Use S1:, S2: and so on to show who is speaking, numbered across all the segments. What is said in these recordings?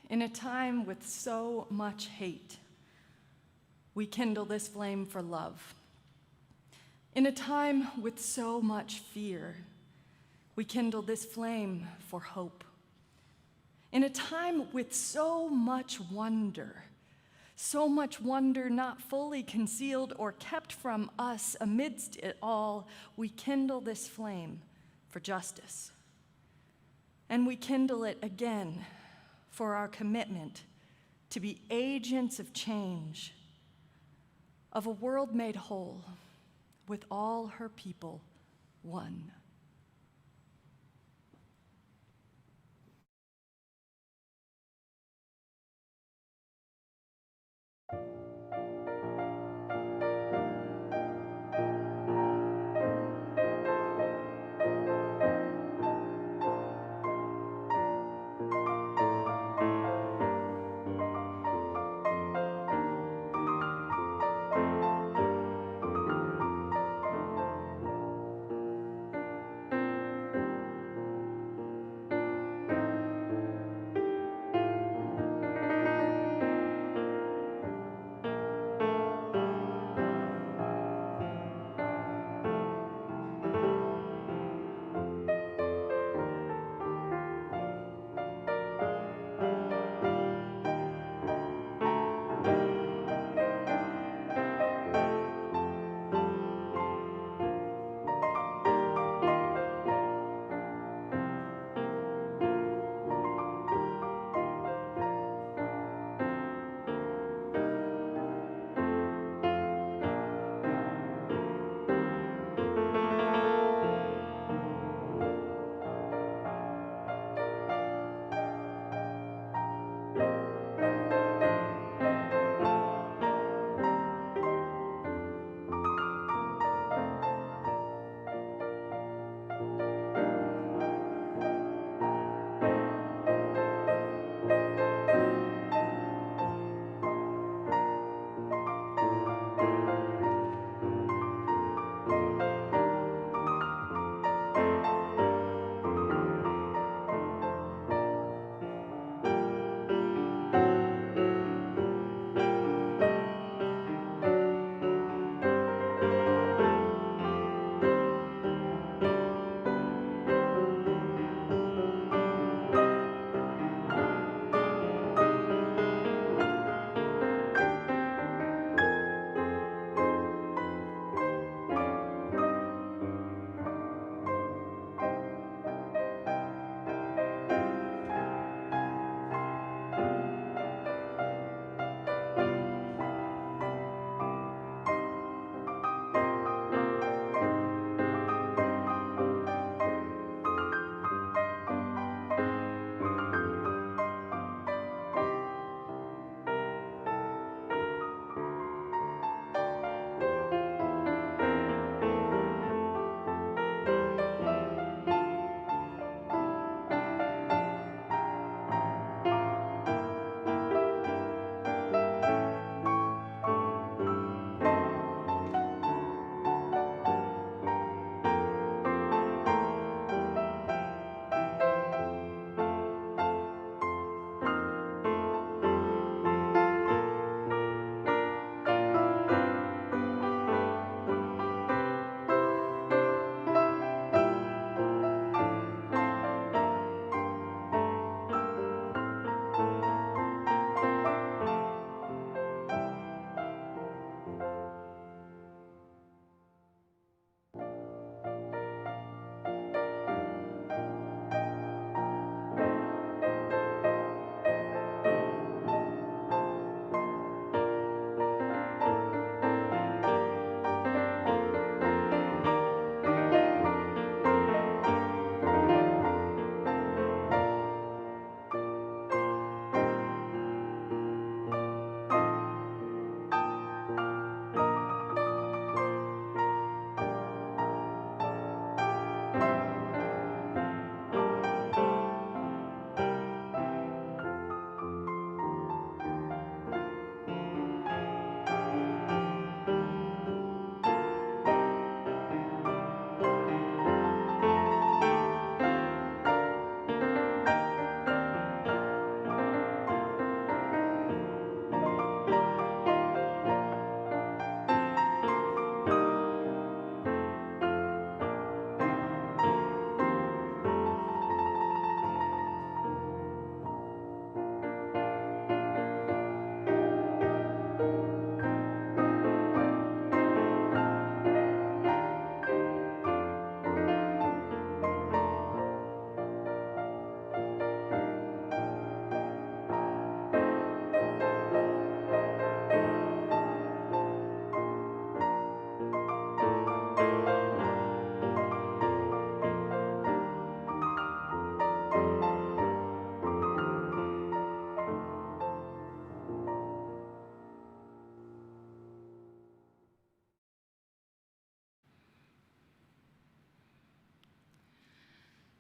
S1: In a time with so much hate, we kindle this flame for love. In a time with so much fear, we kindle this flame for hope. In a time with so much wonder not fully concealed or kept from us amidst it all, we kindle this flame for justice. And we kindle it again for our commitment to be agents of change, of a world made whole, with all her people one.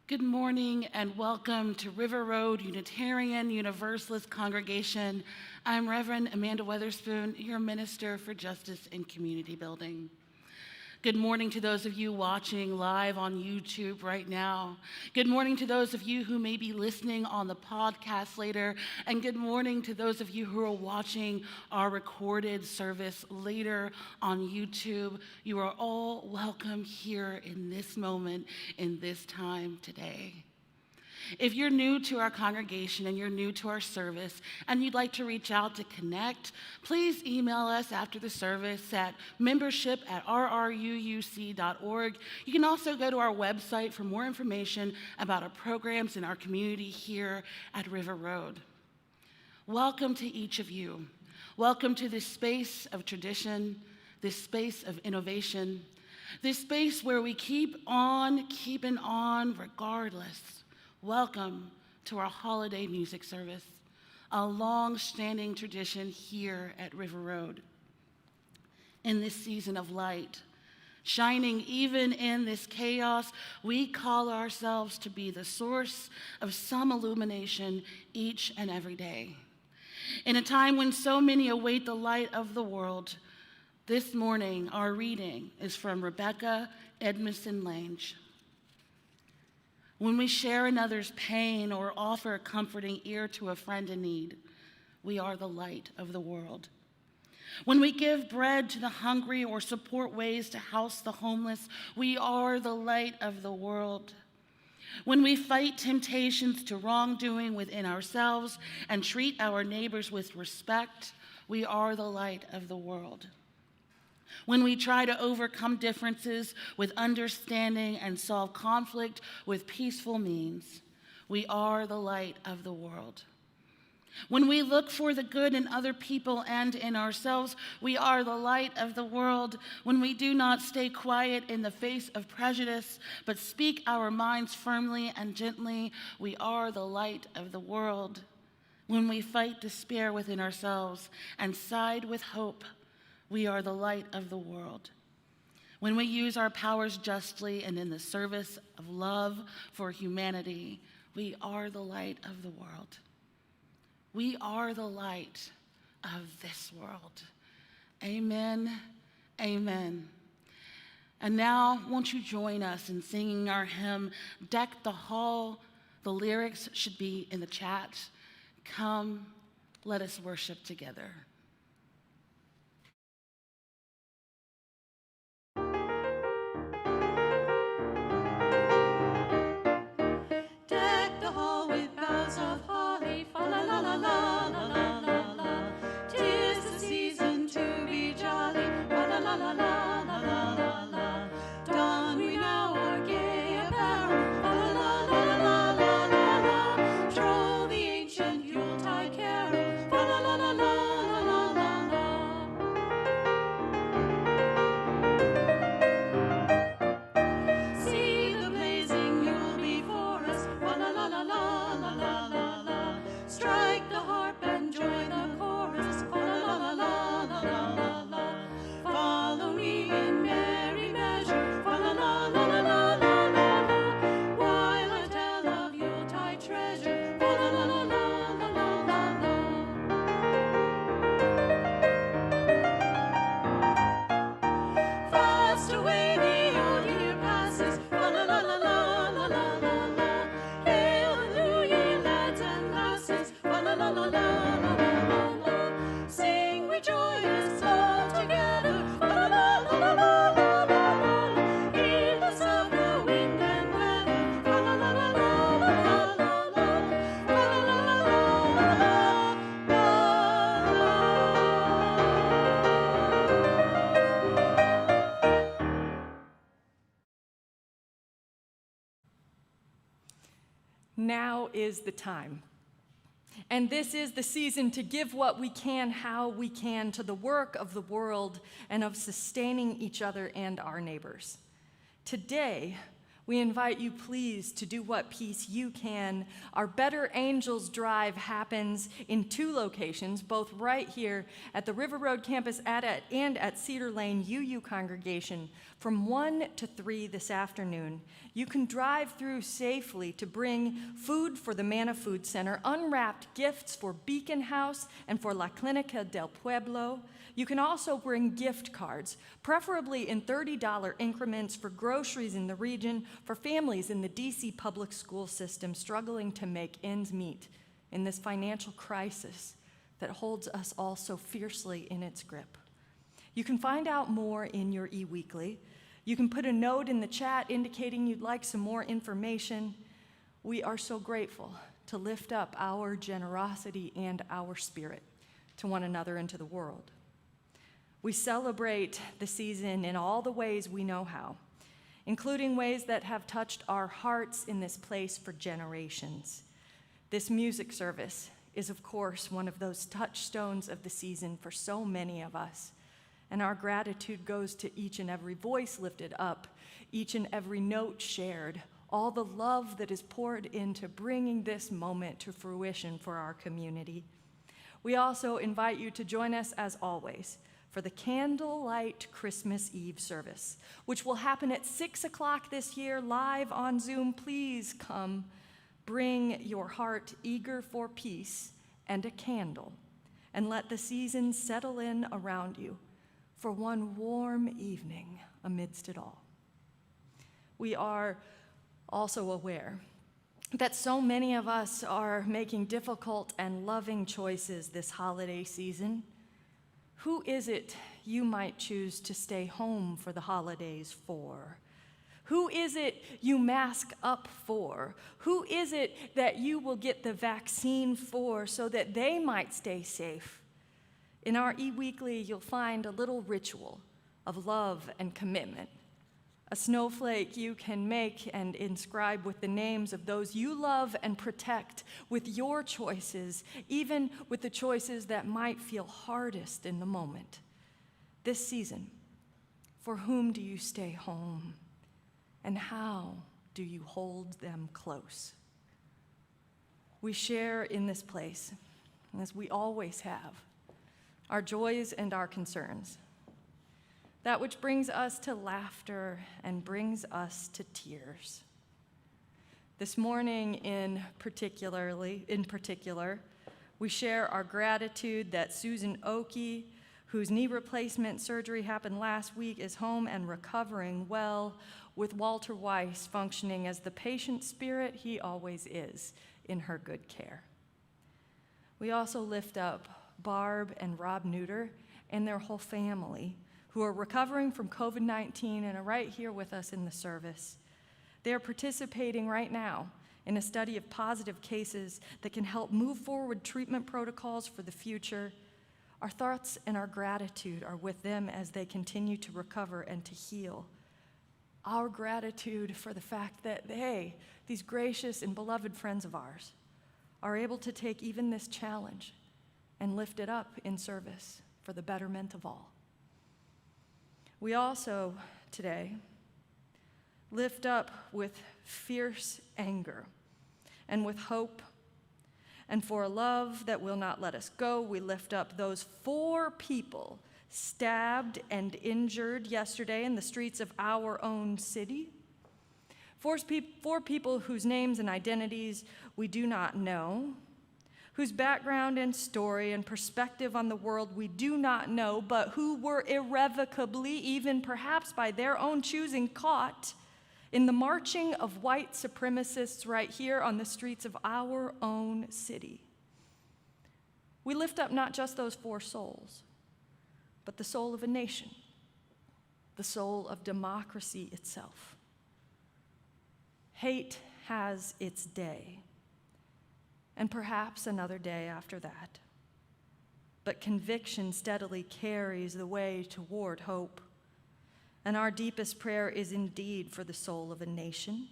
S2: Good morning and welcome to River Road Unitarian Universalist Congregation. I'm Reverend Amanda Weatherspoon, your Minister for Justice and Community Building. Good morning to those of you watching live on YouTube right now. Good morning to those of you who may be listening on the podcast later. And good morning to those of you who are watching our recorded service later on YouTube. You are all welcome here in this moment, in this time today. If you're new to our congregation and you're new to our service and you'd like to reach out to connect, please email us after the service at membership@rruuc.org. You can also go to our website for more information about our programs in our community here at River Road. Welcome to each of you. Welcome to this space of tradition, this space of innovation, this space where we keep on keeping on regardless. Welcome to our holiday music service, a long-standing tradition here at River Road. In this season of light, shining even in this chaos, we call ourselves to be the source of some illumination each and every day. In a time when so many await the light of the world, this morning our reading is from Rebecca Edmondson Lange. When we share another's pain or offer a comforting ear to a friend in need, we are the light of the world. When we give bread to the hungry or support ways to house the homeless, we are the light of the world. When we fight temptations to wrongdoing within ourselves and treat our neighbors with respect, we are the light of the world. When we try to overcome differences with understanding and solve conflict with peaceful means, we are the light of the world. When we look for the good in other people and in ourselves, we are the light of the world. When we do not stay quiet in the face of prejudice, but speak our minds firmly and gently, we are the light of the world. When we fight despair within ourselves and side with hope, we are the light of the world. When we use our powers justly and in the service of love for humanity, we are the light of the world. We are the light of this world. Amen, amen. And now, won't you join us in singing our hymn, Deck the Hall? The lyrics should be in the chat. Come, let us worship together.
S1: Now is the time. And this is the season to give what we can, how we can, to the work of the world and of sustaining each other and our neighbors. Today, We invite you, please, to do what piece you can. Our Better Angels Drive happens in 2 locations, both right here at the River Road campus and at Cedar Lane UU congregation from 1 to 3 this afternoon. You can drive through safely to bring food for the Manna Food Center, unwrapped gifts for Beacon House and for La Clínica del Pueblo. You can also bring gift cards, preferably in $30 increments for groceries in the region for families in the DC public school system struggling to make ends meet in this financial crisis that holds us all so fiercely in its grip. You can find out more in your e-weekly. You can put a note in the chat indicating you'd like some more information. We are so grateful to lift up our generosity and our spirit to one another and to the world. We celebrate the season in all the ways we know how, including ways that have touched our hearts in this place for generations. This music service is, of course, one of those touchstones of the season for so many of us, and our gratitude goes to each and every voice lifted up, each and every note shared, all the love that is poured into bringing this moment to fruition for our community. We also invite you to join us, as always, for the Candlelight Christmas Eve service, which will happen at 6 o'clock this year, live on Zoom. Please come, bring your heart eager for peace and a candle, and let the season settle in around you for one warm evening amidst it all. We are also aware that so many of us are making difficult and loving choices this holiday season. Who is it you might choose to stay home for the holidays for? Who is it you mask up for? Who is it that you will get the vaccine for so that they might stay safe? In our e-weekly, you'll find a little ritual of love and commitment, a snowflake you can make and inscribe with the names of those you love and protect with your choices, even with the choices that might feel hardest in the moment. This season, for whom do you stay home, and how do you hold them close? We share in this place, as we always have, our joys and our concerns, that which brings us to laughter and brings us to tears. This morning in particular, we share our gratitude that Susan Oakey, whose knee replacement surgery happened last week, is home and recovering well, with Walter Weiss functioning as the patient spirit he always is in her good care. We also lift up Barb and Rob Neuter and their whole family, who are recovering from COVID-19 and are right here with us in the service. They are participating right now in a study of positive cases that can help move forward treatment protocols for the future. Our thoughts and our gratitude are with them as they continue to recover and to heal. Our gratitude for the fact that they, these gracious and beloved friends of ours, are able to take even this challenge and lift it up in service for the betterment of all. We also, today, lift up with fierce anger and with hope, and for a love that will not let us go, we lift up those 4 people stabbed and injured yesterday in the streets of our own city. 4 people whose names and identities we do not know, whose background and story and perspective on the world we do not know, but who were irrevocably, even perhaps by their own choosing, caught in the marching of white supremacists right here on the streets of our own city. We lift up not just those 4 souls, but the soul of a nation, the soul of democracy itself. Hate has its day, and perhaps another day after that. But conviction steadily carries the way toward hope. And our deepest prayer is indeed for the soul of a nation,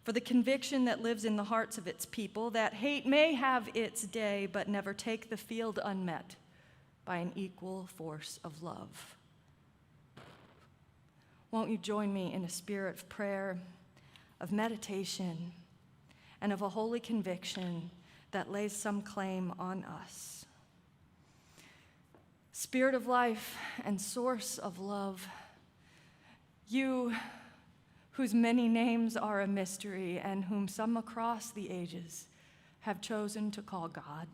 S1: for the conviction that lives in the hearts of its people that hate may have its day, but never take the field unmet by an equal force of love. Won't you join me in a spirit of prayer of meditation, and of a holy conviction that lays some claim on us. Spirit of life and source of love, you whose many names are a mystery and whom some across the ages have chosen to call God.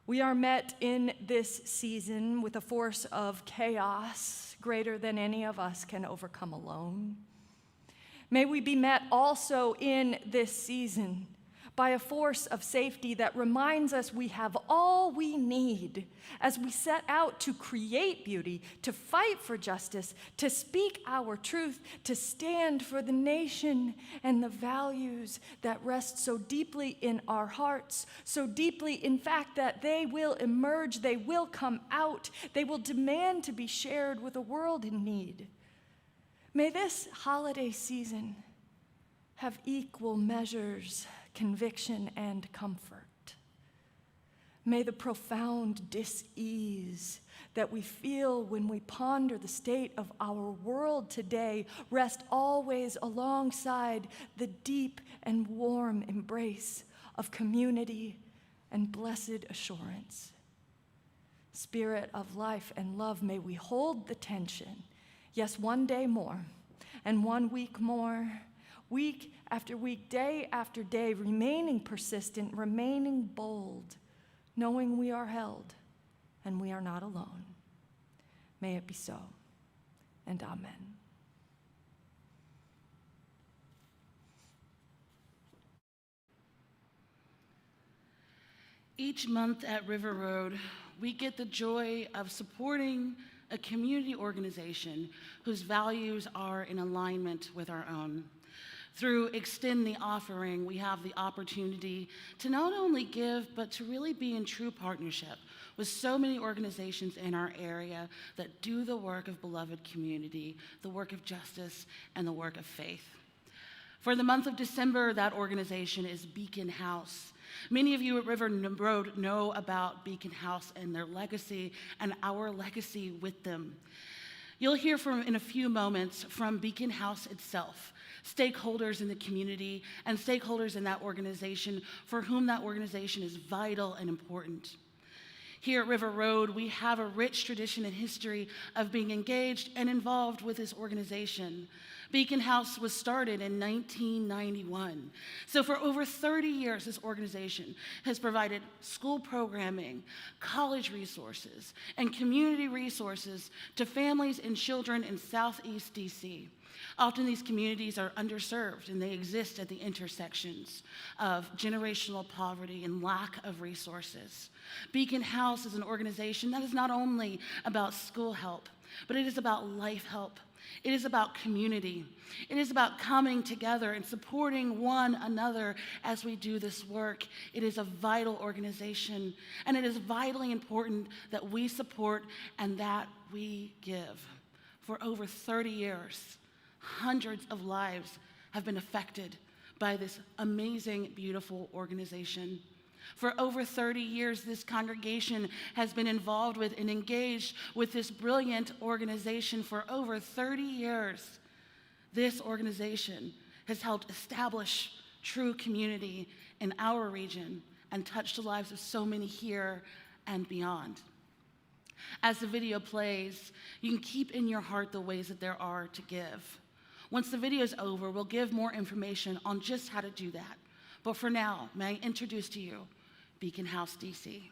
S1: We are met in this season with a force of chaos greater than any of us can overcome alone. May we be met also in this season by a force of safety that reminds us we have all we need as we set out to create beauty, to fight for justice, to speak our truth, to stand for the nation and the values that rest so deeply in our hearts, so deeply, in fact, that they will emerge, they will come out, they will demand to be shared with a world in need. May this holiday season have equal measures, conviction, and comfort. May the profound dis-ease that we feel when we ponder the state of our world today rest always alongside the deep and warm embrace of community and blessed assurance. Spirit of life and love, may we hold the tension, yes, one day more, and 1 week more, week after week, day after day, remaining persistent, remaining bold, knowing we are held and we are not alone. May it be so, and amen.
S2: Each month at River Road, we get the joy of supporting a community organization whose values are in alignment with our own. Through Extend the Offering, we have the opportunity to not only give, but to really be in true partnership with so many organizations in our area that do the work of beloved community, the work of justice, and the work of faith. For the month of December, that organization is Beacon House. Many of you at River Road know about Beacon House and their legacy and our legacy with them. You'll hear in a few moments from Beacon House itself, stakeholders in the community and stakeholders in that organization for whom that organization is vital and important. Here at River Road, we have a rich tradition and history of being engaged and involved with this organization. Beacon House was started in 1991. So for over 30 years, this organization has provided school programming, college resources, and community resources to families and children in Southeast DC. Often these communities are underserved and they exist at the intersections of generational poverty and lack of resources. Beacon House is an organization that is not only about school help, but it is about life help. It is about community. It is about coming together and supporting one another as we do this work. It is a vital organization, and it is vitally important that we support and that we give. For over 30 years, hundreds of lives have been affected by this amazing, beautiful organization. For over 30 years, this congregation has been involved with and engaged with this brilliant organization. For over 30 years, this organization has helped establish true community in our region and touched the lives of so many here and beyond. As the video plays, you can keep in your heart the ways that there are to give. Once the video is over, we'll give more information on just how to do that. But for now, may I introduce to you Beacon House, DC.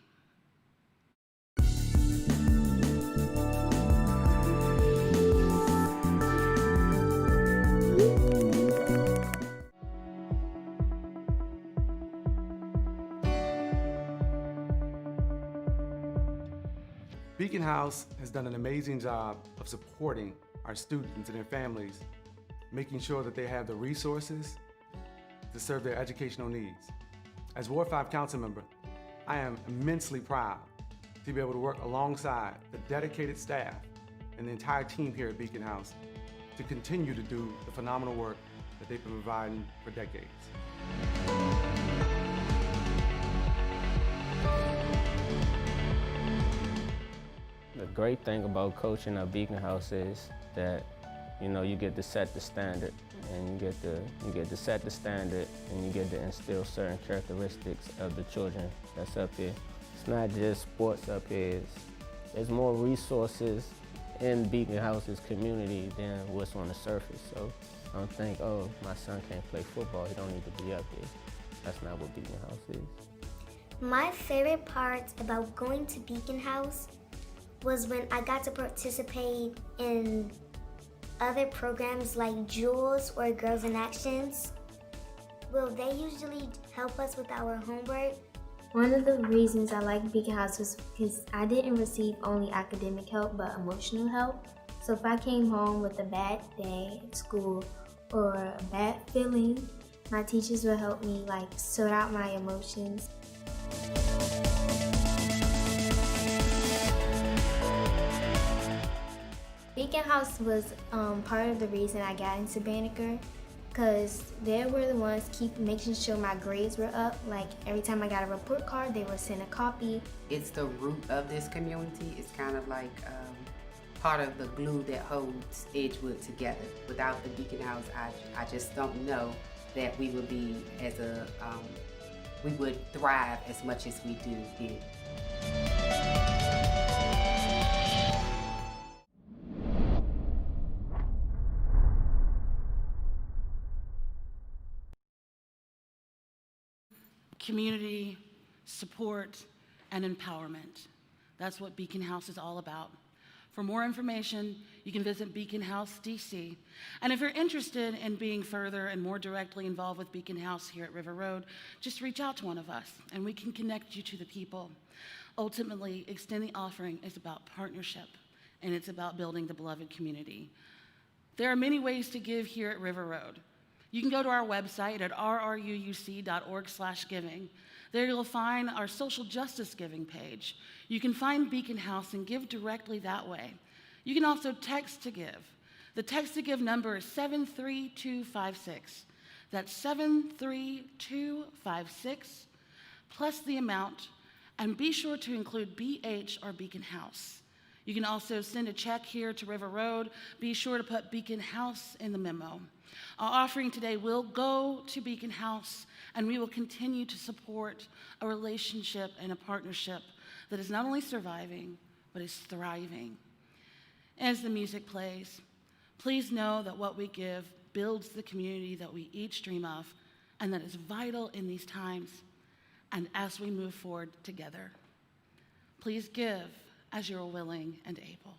S3: Beacon House has done an amazing job of supporting our students and their families, making sure that they have the resources to serve their educational needs. As Ward 5 Council member, I am immensely proud to be able to work alongside the dedicated staff and the entire team here at Beacon House to continue to do the phenomenal work that they've been providing for decades.
S4: The great thing about coaching at Beacon House is that You know, you get to set the standard, and you get to set the standard, and you get to instill certain characteristics of the children that's up here. It's not just sports up here. There's more resources in Beacon House's community than what's on the surface. So don't think, oh, my son can't play football, he don't need to be up here. That's not what Beacon House is.
S5: My favorite part about going to Beacon House was when I got to participate in other programs like Jules or Girls in Actions. Well, they usually help us with our homework.
S6: One of the reasons I like Beacon House was because I didn't receive only academic help but emotional help. So if I came home with a bad day at school or a bad feeling, my teachers would help me sort out my emotions. Beacon House was part of the reason I got into Banneker, because they were the ones making sure my grades were up. Like every time I got a report card, they would send a copy.
S7: It's the root of this community. It's kind of like part of the glue that holds Edgewood together. Without the Beacon House, I just don't know that we would be we would thrive as much as we do here.
S2: Community, support, and empowerment. That's what Beacon House is all about. For more information, you can visit Beacon House DC. And if you're interested in being further and more directly involved with Beacon House here at River Road, just reach out to one of us and we can connect you to the people. Ultimately, Extend the Offering is about partnership, and it's about building the beloved community. There are many ways to give here at River Road. You can go to our website at rruuc.org/giving. There you'll find our social justice giving page. You can find Beacon House and give directly that way. You can also text to give. The text to give number is 73256. That's 73256 plus the amount, and be sure to include BH or Beacon House. You can also send a check here to River Road. Be sure to put Beacon House in the memo. Our offering today will go to Beacon House, and we will continue to support a relationship and a partnership that is not only surviving, but is thriving. As the music plays, please know that what we give builds the community that we each dream of, and that is vital in these times and as we move forward together. Please give as you're willing and able.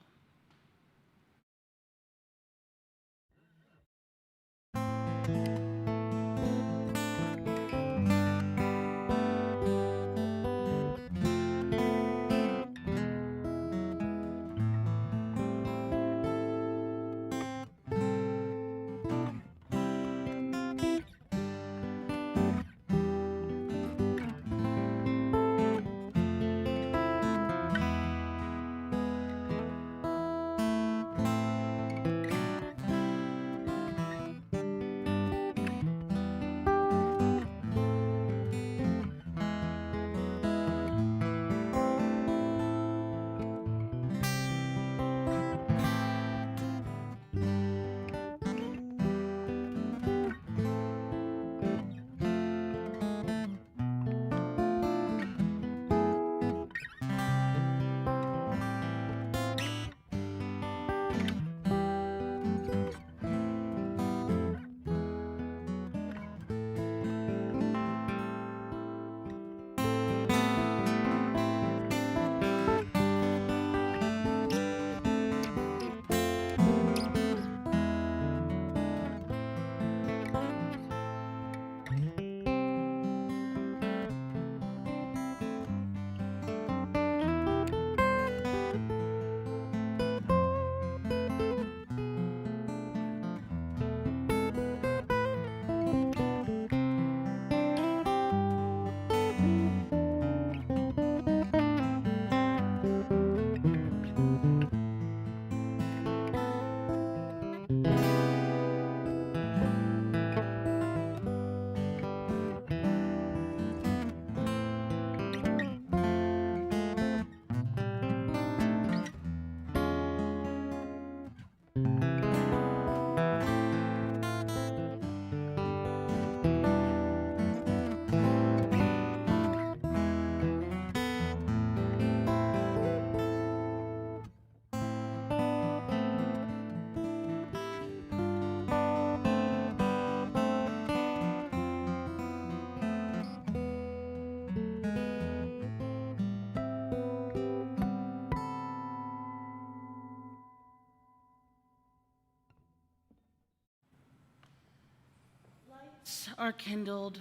S2: are kindled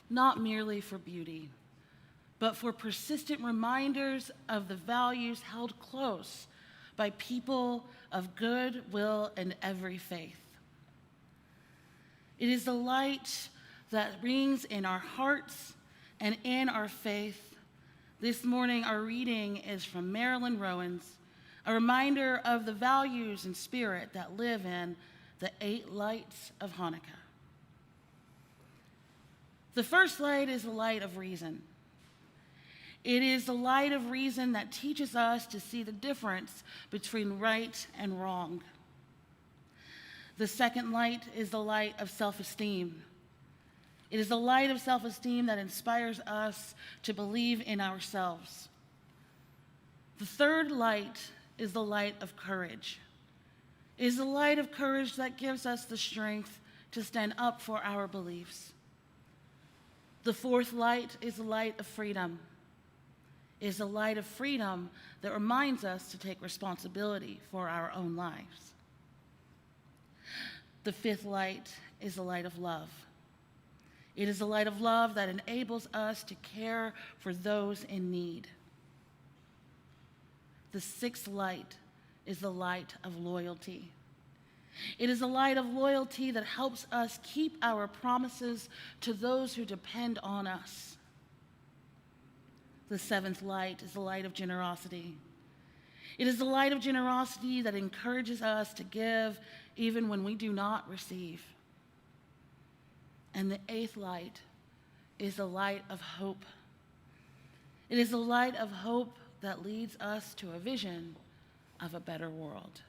S2: not merely for beauty, but for persistent reminders of the values held close by people of good will and every faith. It is the light that rings in our hearts and in our faith. This morning, our reading is from Marilyn Rowan's, a reminder of the values and spirit that live in the 8 lights of Hanukkah. The first light is the light of reason. It is the light of reason that teaches us to see the difference between right and wrong. The second light is the light of self-esteem. It is the light of self-esteem that inspires us to believe in ourselves. The third light is the light of courage. It is the light of courage that gives us the strength to stand up for our beliefs. The fourth light is the light of freedom. It is the light of freedom that reminds us to take responsibility for our own lives. The fifth light is the light of love. It is the light of love that enables us to care for those in need. The sixth light is the light of loyalty. It is the light of loyalty that helps us keep our promises to those who depend on us. The seventh light is the light of generosity. It is the light of generosity that encourages us to give even when we do not receive. And the eighth light is the light of hope. It is the light of hope that leads us to a vision of a better world.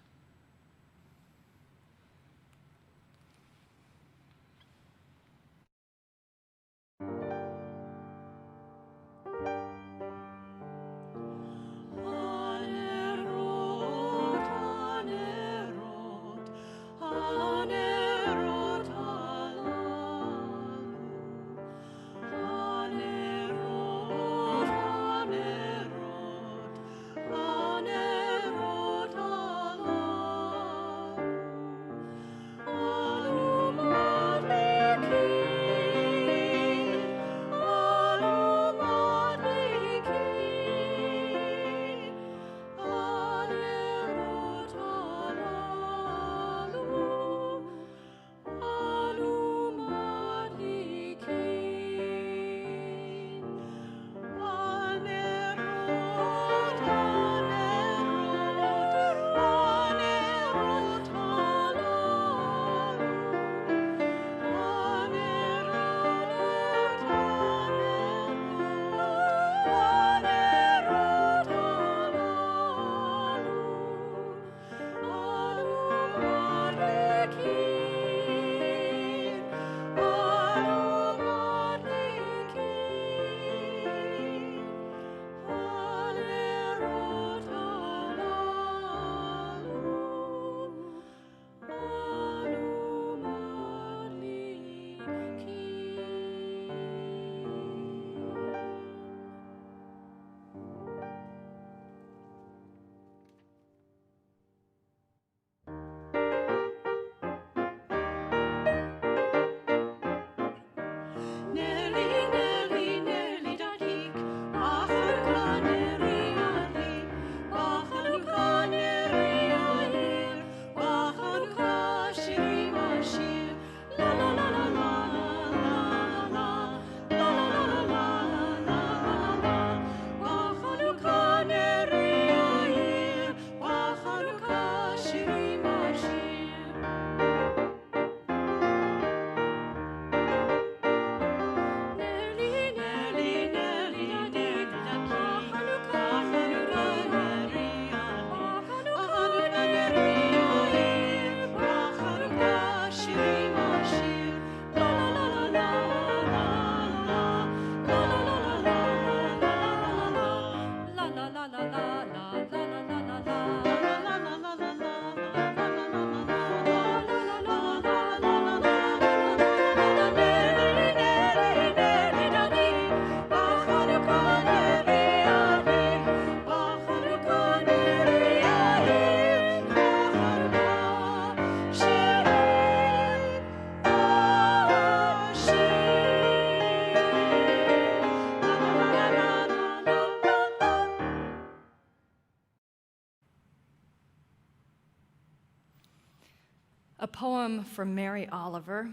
S1: poem from Mary Oliver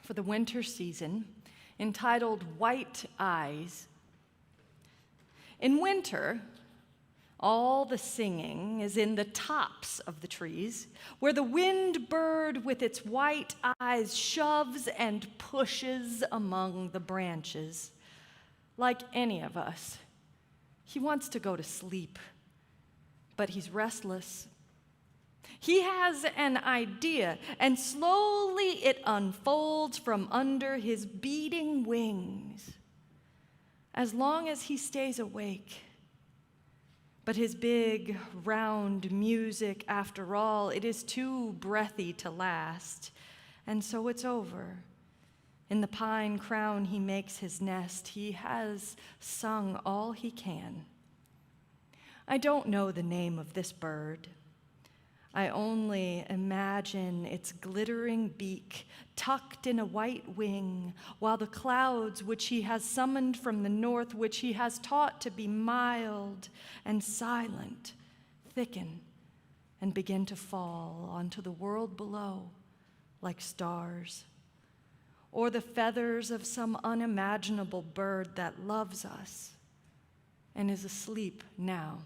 S1: for the winter season entitled White Eyes. In winter, all the singing is in the tops of the trees, where the wind bird with its white eyes shoves and pushes among the branches. Like any of us, he wants to go to sleep, but he's restless. He has an idea, and slowly it unfolds from under his beating wings, as long as he stays awake. But his big, round music, after all, it is too breathy to last, and so it's over. In the pine crown he makes his nest. He has sung all he can. I don't know the name of this bird. I only imagine its glittering beak tucked in a white wing, while the clouds which he has summoned from the north, which he has taught to be mild and silent, thicken and begin to fall onto the world below like stars, or the feathers of some unimaginable bird that loves us and is asleep now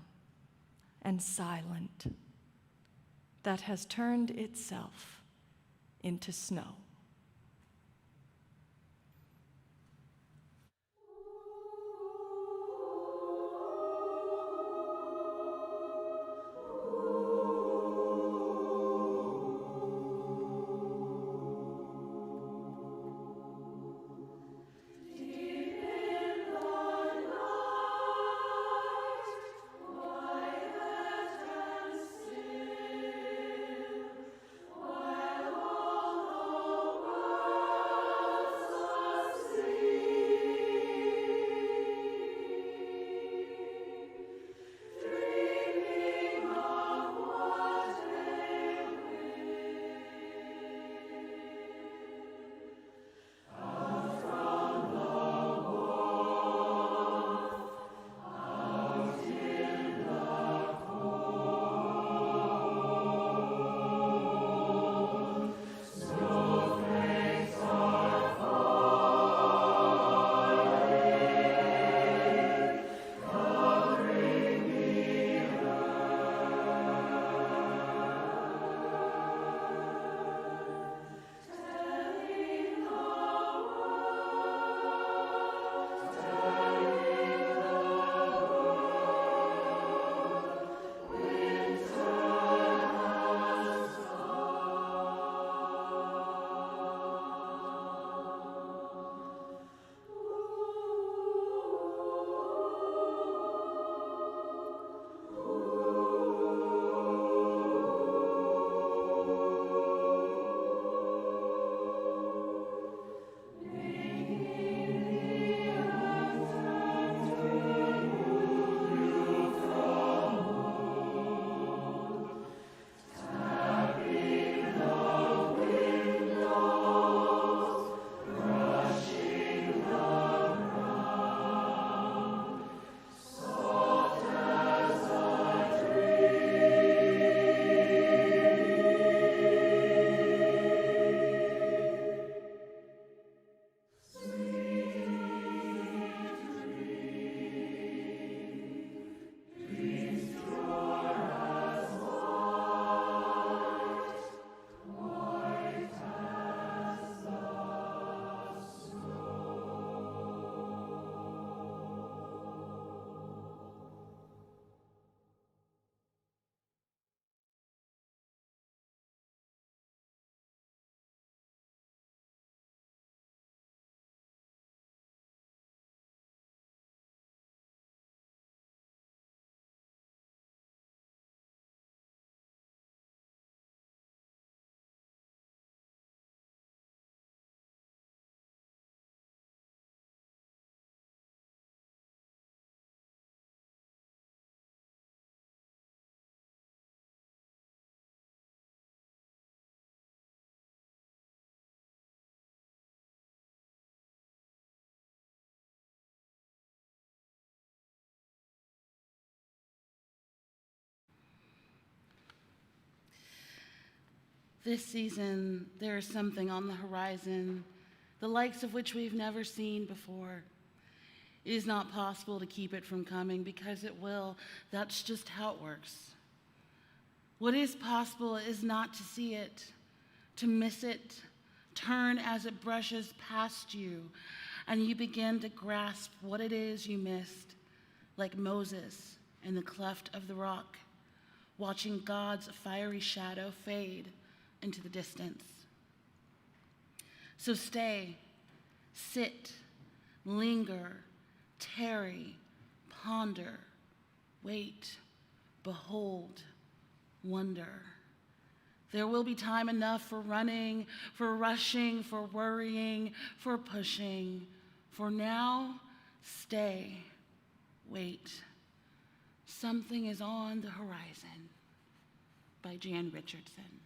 S1: and silent, that has turned itself into snow.
S8: While all
S2: This season, there is something on the horizon, the likes of which we've never seen before. It is not possible to keep it from coming because it will. That's just how it works. What is possible is not to see it, to miss it, turn as it brushes past you, and you begin to grasp what it is you missed, like Moses in the cleft of the rock, watching God's fiery shadow fade into the distance. So stay, sit, linger, tarry, ponder, wait, behold, wonder. There will be time enough for running, for rushing, for worrying, for pushing. For now, stay, wait. Something is on the horizon, by Jan Richardson.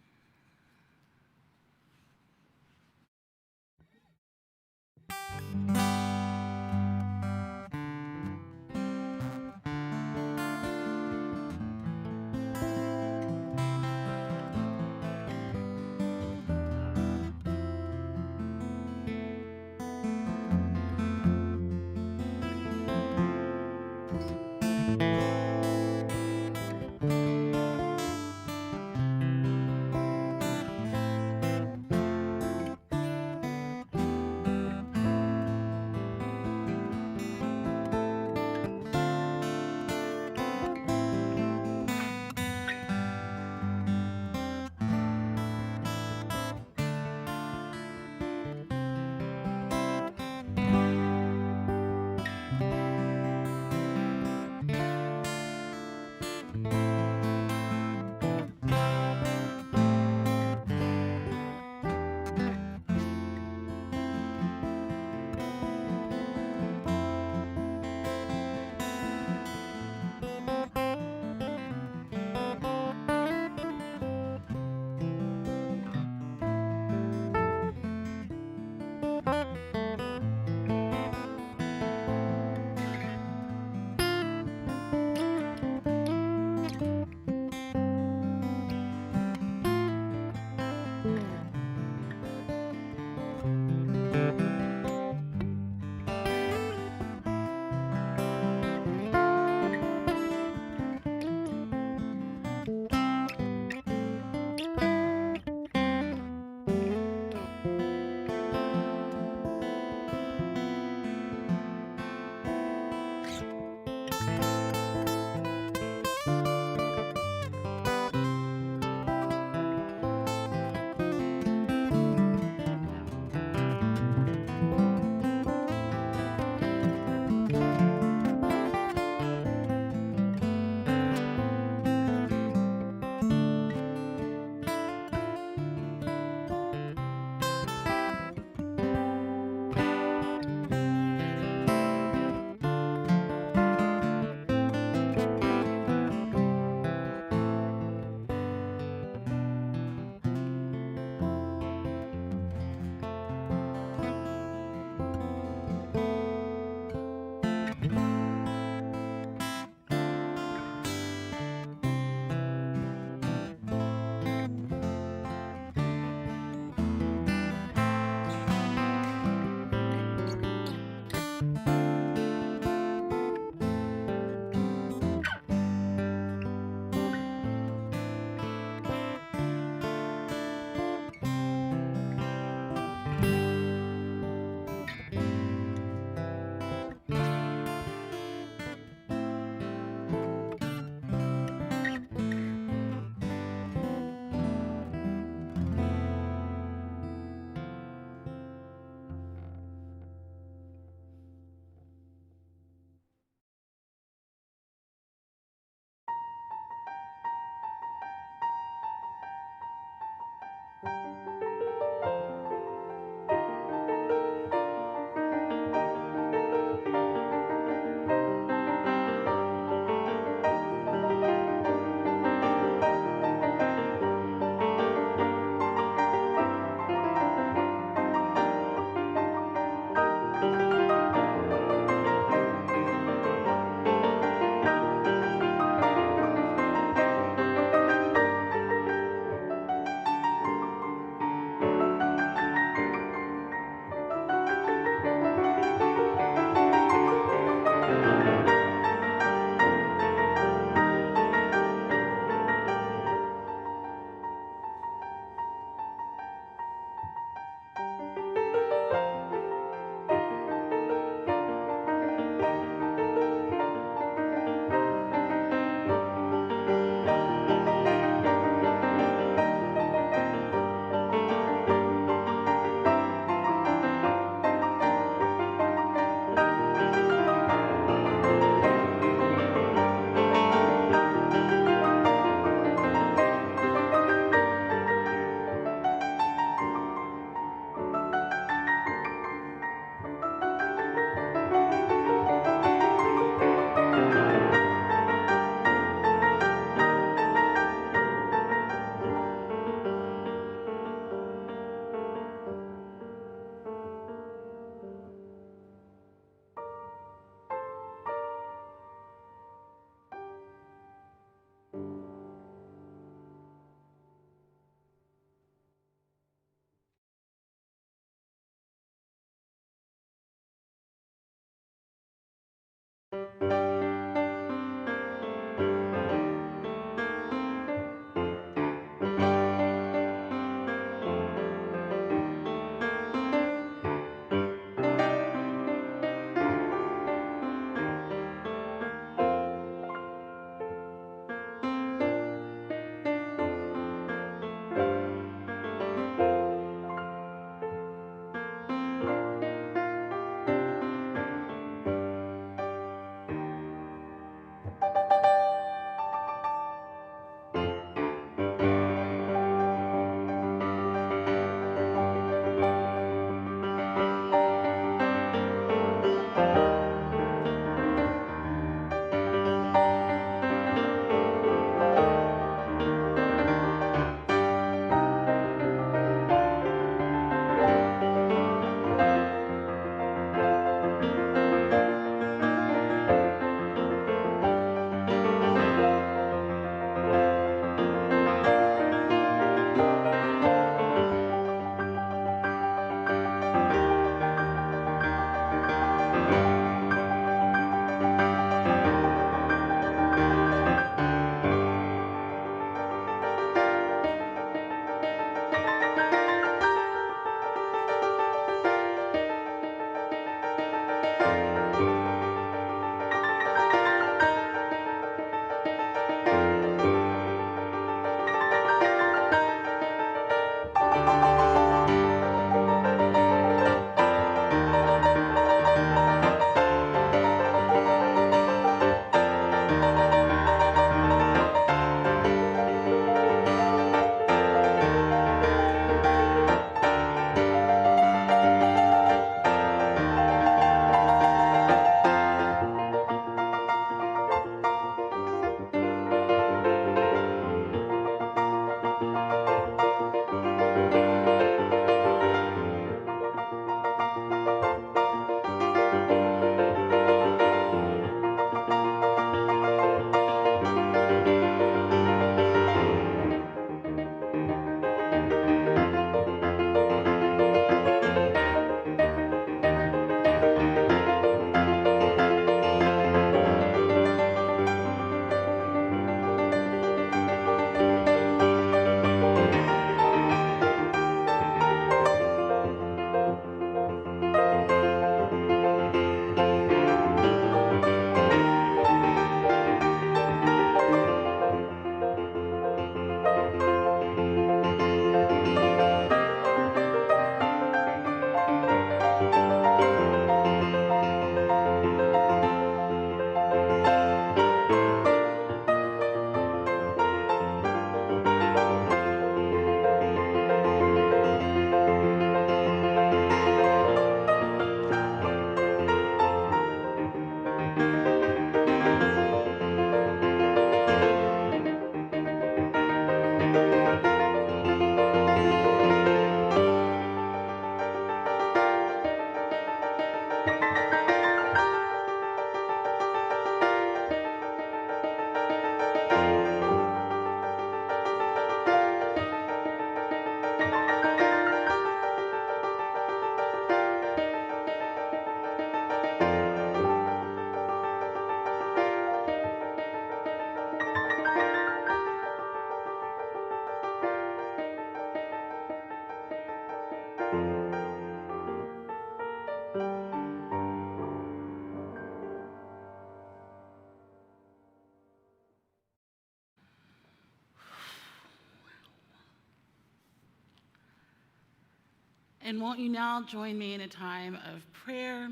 S2: And won't you now join me in a time of prayer?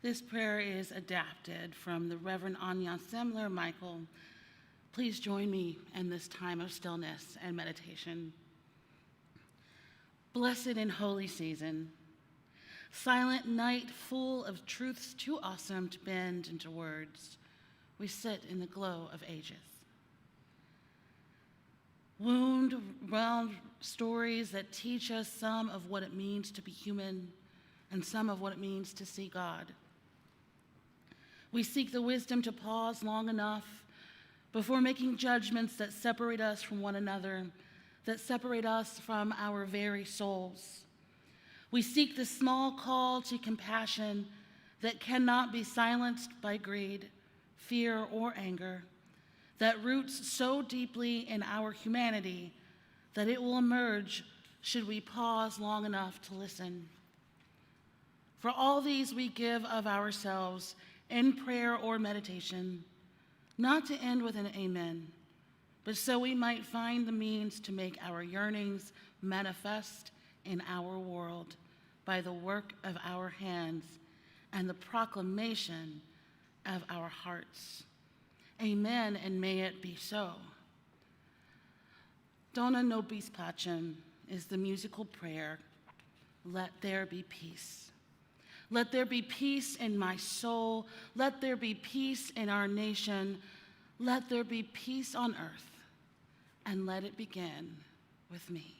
S2: This prayer is adapted from the Reverend Anya Semler Michael. Please join me in this time of stillness and meditation. Blessed and holy season, silent night full of truths too awesome to bend into words, we sit in the glow of ages. Wound-bound stories that teach us some of what it means to be human and some of what it means to see God. We seek the wisdom to pause long enough before making judgments that separate us from one another, that separate us from our very souls. We seek the small call to compassion that cannot be silenced by greed, fear, or anger, that roots so deeply in our humanity that it will emerge should we pause long enough to listen. For all these we give of ourselves in prayer or meditation, not to end with an amen, but so we might find the means to make our yearnings manifest in our world by the work of our hands and the proclamation of our hearts. Amen, and may it be so. Dona Nobis Pacem is the musical prayer, let there be peace. Let there be peace in my soul. Let there be peace in our nation. Let there be peace on earth, and let it begin with me.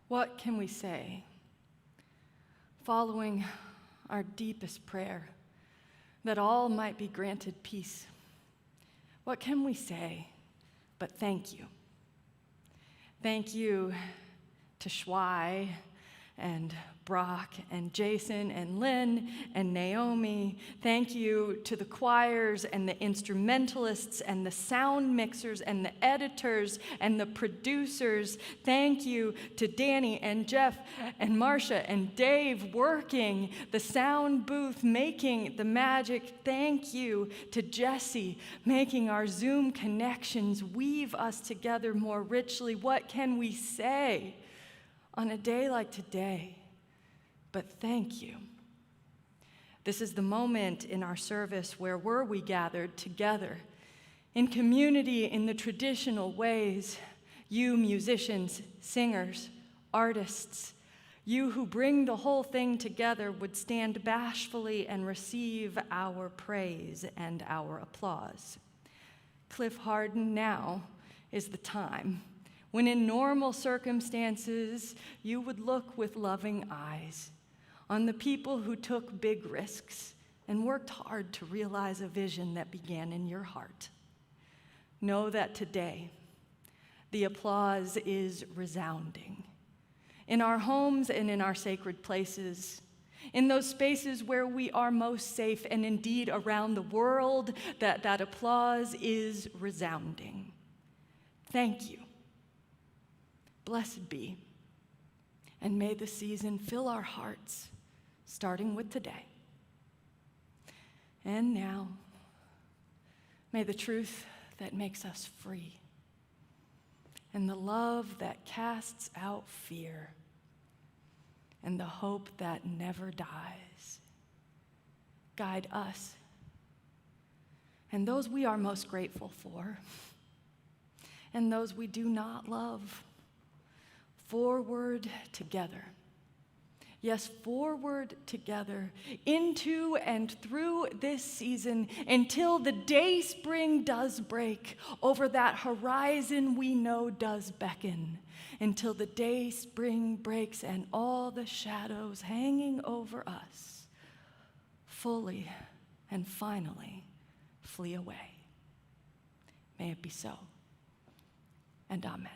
S1: What can we say? Following our deepest prayer, that all might be granted peace. What can we say but thank you? Thank you to Shwai and Brock and Jason and Lynn and Naomi. Thank you to the choirs and the instrumentalists and the sound mixers and the editors and the producers. Thank you to Danny and Jeff and Marcia and Dave working the sound booth, making the magic. Thank you to Jesse making our Zoom connections weave us together more richly. What can we say on a day like today? But thank you. This is the moment in our service where we gathered together in community in the traditional ways. You musicians, singers, artists, you who bring the whole thing together would stand bashfully and receive our praise and our applause. Cliff Hardin, now is the time when in normal circumstances you would look with loving eyes on the people who took big risks and worked hard to realize a vision that began in your heart. Know that today the applause is resounding in our homes and in our sacred places, in those spaces where we are most safe, and indeed around the world, that applause is resounding. Thank you. Blessed be, and may the season fill our hearts, starting with today. And now, may the truth that makes us free and the love that casts out fear and the hope that never dies guide us and those we are most grateful for and those we do not love forward together. Yes, forward together into and through this season until the day spring does break over that horizon we know does beckon, until the day spring breaks and all the shadows hanging over us fully and finally flee away. May it be so, and amen.